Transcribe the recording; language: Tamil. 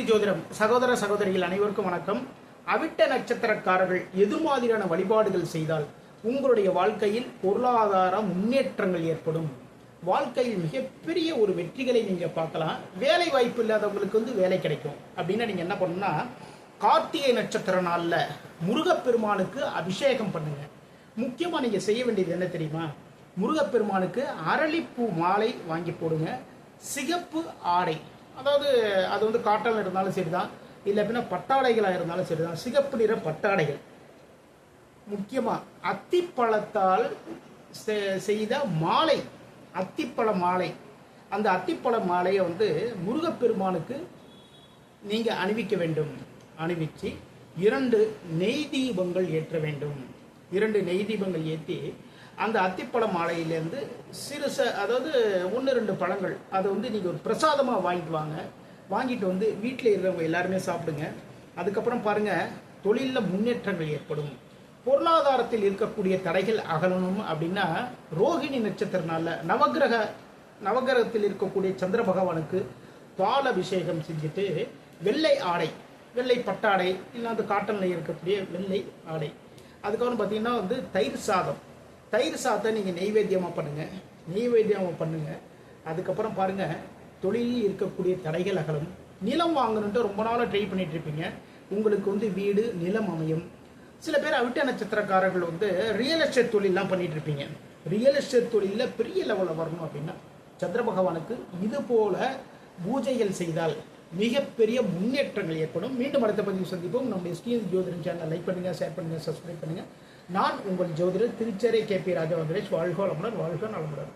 ஜோதிடம் சகோதர சகோதரிகள் அனைவருக்கும் வணக்கம். அவிட்ட நட்சத்திரக்காரர்கள் எது மாதிரியான வழிபாடுகள் செய்தால் உங்களுடைய வாழ்க்கையில் பொருளாதார முன்னேற்றங்கள் ஏற்படும், வாழ்க்கையில் மிகப்பெரிய ஒரு வெற்றிகளை நீங்க பார்க்கலாம், வேலை வாய்ப்பு இல்லாதவங்களுக்கு வேலை கிடைக்கும் அப்படின்னா நீங்க என்ன பண்ணணும்னா, கார்த்திகை நட்சத்திர நாள்ல முருகப்பெருமானுக்கு அபிஷேகம் பண்ணுங்க. முக்கியமா நீங்க செய்ய வேண்டியது என்ன தெரியுமா? முருகப்பெருமானுக்கு அரளிப்பூ மாலை வாங்கி போடுங்க. சிகப்பு ஆடை, அதாவது அது காட்டன் இருந்தாலும் சரிதான், இல்லை அப்படின்னா பட்டாடைகளாக இருந்தாலும் சரிதான், சிகப்பு நிற பட்டாடைகள். முக்கியமாக அத்திப்பழத்தால் செய்த மாலை, அத்திப்பழ மாலை, அந்த அத்திப்பழ மாலையை முருகப்பெருமானுக்கு நீங்கள் அணிவிக்க வேண்டும். அணிவிச்சு 2 நெய் தீபங்கள் ஏற்ற வேண்டும். 2 நெய் தீபங்கள் ஏற்றி அந்த அத்திப்பழ மாலையிலேருந்து சிறுச, அதாவது 1-2 பழங்கள், அதை நீங்கள் ஒரு பிரசாதமாக வாங்கிட்டு வாங்க. வாங்கிட்டு வீட்டில் இருக்கிறவங்க எல்லாருமே சாப்பிடுங்க. அதுக்கப்புறம் பாருங்கள், தொழிலில் முன்னேற்றங்கள் ஏற்படும், பொருளாதாரத்தில் இருக்கக்கூடிய தடைகள் அகலணும். அப்படின்னா ரோகிணி நட்சத்திர நாளில் நவகிரகத்தில் இருக்கக்கூடிய சந்திர பகவானுக்கு பால் அபிஷேகம் செஞ்சுட்டு வெள்ளை ஆடை, வெள்ளை பட்டாடை, இல்லை அந்த காட்டனில் இருக்கக்கூடிய வெள்ளை ஆடை, அதுக்கப்புறம் பார்த்தீங்கன்னா தயிர் சாதத்தை நீங்கள் நெய்வேத்தியமாக பண்ணுங்கள். அதுக்கப்புறம் பாருங்கள், தொழிலில் இருக்கக்கூடிய தடைகள் அகலும். நிலம் வாங்கணுன்ட்டு ரொம்ப நாளாக ட்ரை பண்ணிட்டு இருப்பீங்க, உங்களுக்கு வீடு நிலம் அமையும். சில பேர் அவிட்ட நட்சத்திரக்காரர்கள் ரியல் எஸ்டேட் தொழிலெலாம் பண்ணிட்டு இருப்பீங்க. ரியல் எஸ்டேட் தொழிலில் பெரிய லெவலில் வரணும் அப்படின்னா சந்திர பகவானுக்கு இது போல பூஜைகள் செய்தால் மிகப்பெரிய முன்னேற்றங்கள் ஏற்படும். மீண்டும் அடுத்த பதிவு சந்திப்போம். நம்முடைய ஸ்ரீ ஜோதிடம் சேனல் லைக் பண்ணுங்கள், ஷேர் பண்ணுங்கள், சப்ஸ்கிரைப் பண்ணுங்கள். நான் உங்கள் ஜோதிடர் திருச்சேரை KP ராஜா. வாழ்க வளமுடன், வாழ்க நலமுடன்.